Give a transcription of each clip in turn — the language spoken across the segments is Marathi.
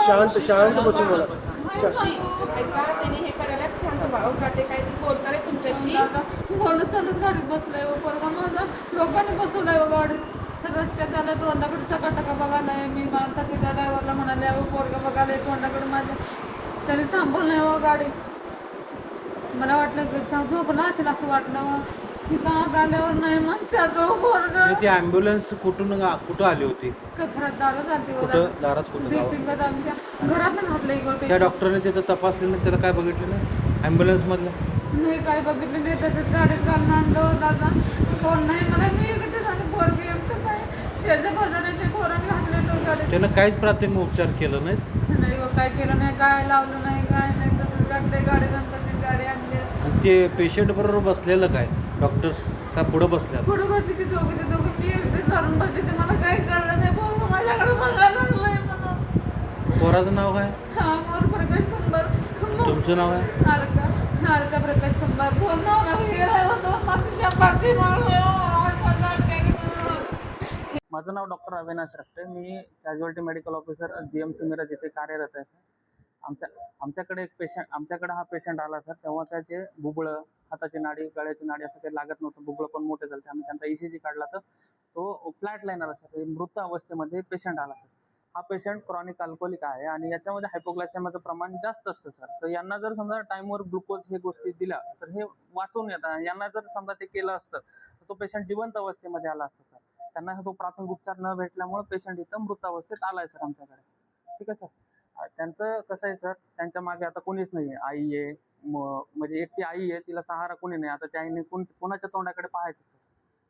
शांत शांत बसून बोला. ऐका त्यांनी हे करायला शांत व्हा. ते काय ते बोलताय तुमच्याशी बोलत चालत गाडीत बसलाय पोरगा माझा. लोकांनी बसवलाय गाडीत रस्त्यात आला तोंडाकडे टकाटका बघायलाय. मी माणसाच्या त्या ड्रायव्हरला म्हणाले पोरगा बघायलाय तोंडाकडे माझ्या. तरी थांबवलं नाही हो गाडी. मला वाटलं की झोपला असेल असं वाटलं की का आल्यावर नाही मग त्याचं पोरगा. ती ॲम्ब्युलन्स कुठं आली होती? घरात दारात आलती कुठं दारात कुठं देशिंगात आमच्या घरात घातलं इकडे. त्या डॉक्टरने तिथं तपासलं नाही, त्याला काय बघितलं नाही ॲम्ब्युलन्समधलं? नाही काय बघितलं नाही. तसंच गाडीत घालून आणलं दादा. कोण नाही मला. मी इकडे सांग पोरगी एकटं काय शेजा बाजाराच्या पोरांनी घातले तो गाडीत. त्यानं काहीच प्राथमिक उपचार केलं नाही. नाही व काय केलं नाही, काय लावलं नाही, काय नाही. तसंच गाडी नंतर ती गाडी आणली. ते पेशंट बरोबर बसलेलं काय डॉक्टर का पुढं बसल्या? पुढं बसली ती दोघं मी एकटे धरून बसली. ते मला काही कळलं नाही. पोरगं माझ्याकडे बघायला लागलंय म्हणून. पोराचं नाव काय? हा मोर प्रकाश कुंभार. तुमचं नाव आहे? हारका प्रकाश कुंभार. फोन नाव गेला होता मागच्या पाठीमागे. माझं नाव डॉक्टर अविनाश रक्ते. मी casualty medical officer GMC Miraj येथे कार्यरत आहे सर. आमच्याकडे हा पेशंट आला सर. तेव्हा त्याचे बुबळं, हाताची नाडी, गळ्याची नाडी असं काही लागत नव्हतं. बुबळं पण मोठे झाले. आम्ही त्यांचा ECG काढला तर तो फ्लॅट लाईनर सर, मृत अवस्थेमध्ये पेशंट आला सर. हा पेशंट क्रॉनिक अल्कोहोलिक आहे आणि याच्यामध्ये हायपोग्लायसेमियाचं प्रमाण जास्त असतं सर. तर यांना जर समजा टाईमवर ग्लुकोज हे गोष्टी दिल्या तर हे वाचून येतात. यांना जर समजा ते केलं असतं तर तो पेशंट जिवंत अवस्थेमध्ये आला असता सर. त्यांना तो प्राथमिक उपचार न भेटल्यामुळे पेशंट इथं मृत अवस्थेत आलाय सर आमच्याकडे. ठीक आहे सर. त्यांचं कसं आहे सर, त्यांच्या मागे आता कोणीच नाही आहे. आई आहे, म्हणजे एकटी आई आहे, तिला सहारा कोणी नाही. आता त्या आईने कोणाच्या तोंडाकडे पाहायचं सर.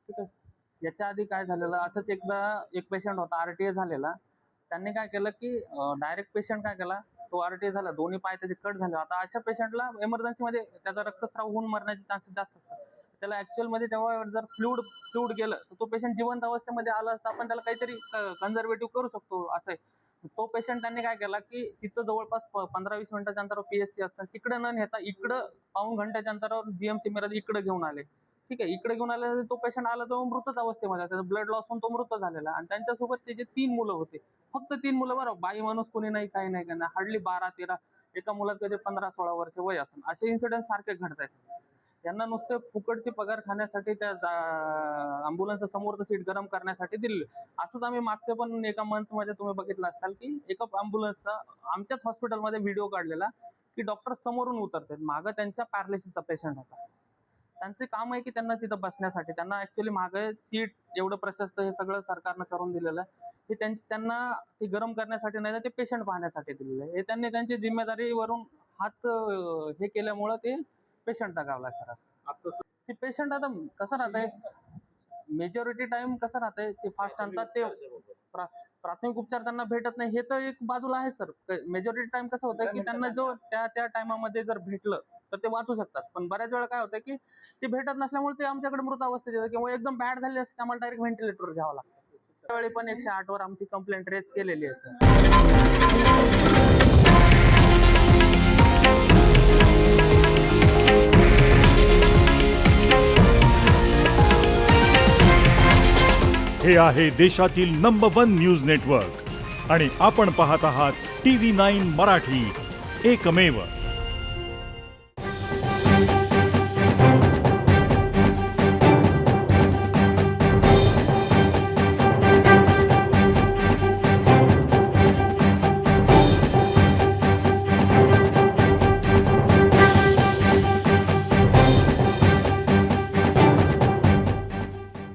ठीक आहे. याच्या आधी काय झालेलं, असंच एकदा एक पेशंट होता RTA झालेला. त्यांनी काय केलं की डायरेक्ट पेशंट काय केला, तो RTA झाला, दोन्ही पाय त्याचे कट झाले. आता अशा पेशंटला एमर्जन्सीमध्ये त्याचा रक्तस्राव होऊन मरण्याचे चान्सेस जास्त असतात. त्याला ॲक्च्युअलमध्ये तेव्हा जर फ्लूड गेलं तर तो पेशंट जिवंत अवस्थेमध्ये आला असता, आपण त्याला काहीतरी कन्झर्वेटिव्ह करू शकतो असं आहे. तो पेशंट त्यांनी काय केला की तिथं जवळपास 15-20 मिनिटाच्या अंतरावर PSC असतं, तिकडे न नेता इकडं पाऊण घंट्याच्या अंतरावर GMC मिरज इकडे घेऊन आले. ठीक आहे. इकडे घेऊन आले, तो पेशंट आला तो मृतच अवस्थेमध्ये, त्याचा ब्लड लॉस होऊन तो मृत झालेला. आणि त्यांच्यासोबत त्याचे 3 मुलं होते, फक्त 3 मुलं. बरं, बाई माणूस कोणी नाही, काही नाही, काही नाही. हार्डली 12-13, एका मुलात कधी 15-16 वर्ष वय असेल. असे इन्सिडेंट सारखे घडत आहेत. यांना नुसते फुकटची पगार खाण्यासाठी त्या ॲम्ब्युलन्सचं समोरचं सीट गरम करण्यासाठी दिले. असंच आम्ही मागच्या पण एका मंथमध्ये तुम्ही बघितलं असाल की एका ॲम्ब्युलन्सचा आमच्याच हॉस्पिटलमध्ये व्हिडिओ काढलेला की डॉक्टर समोरून उतरतात, मागं त्यांच्या पॅरालिसिसचा पेशंट होता. त्यांचे काम आहे की त्यांना तिथं बसण्यासाठी, त्यांना ॲक्च्युली मागे सीट एवढं प्रशस्त हे सगळं सरकारनं करून दिलेलं आहे. हे त्यांना ते गरम करण्यासाठी नाही तर ते पेशंट पाहण्यासाठी दिलेलं आहे. हे त्यांनी त्यांची जिम्मेदारीवरून हात हे केल्यामुळं ते पेशंट दगावला सर. असं ते पेशंट आता कसं राहतंय, मेजॉरिटी टाइम कसं राहतंय, ते फास्ट आणतात. ते प्राथमिक उपचार त्यांना भेटत नाही, हे तर एक बाजूला आहे सर. मेजॉरिटी टाइम कसं होतं की त्यांना जो त्या टायमामध्ये जर भेटलं तर ते वाचू शकतात. पण बऱ्याच वेळा काय होतं की ते भेटत नसल्यामुळे ते आमच्याकडे मृत अवस्थेत येतं किंवा एकदम बॅड झाले असते, आम्हाला डायरेक्ट व्हेंटिलेटरवर घ्यावं लागतं. त्यावेळी पण 108 वर आमची कंप्लेंट रेज केलेली आहे सर. हे आहे देशातील नंबर 1 न्यूज नेटवर्क आणि आपण पाहत आहात TV9 मराठी, एकमेव.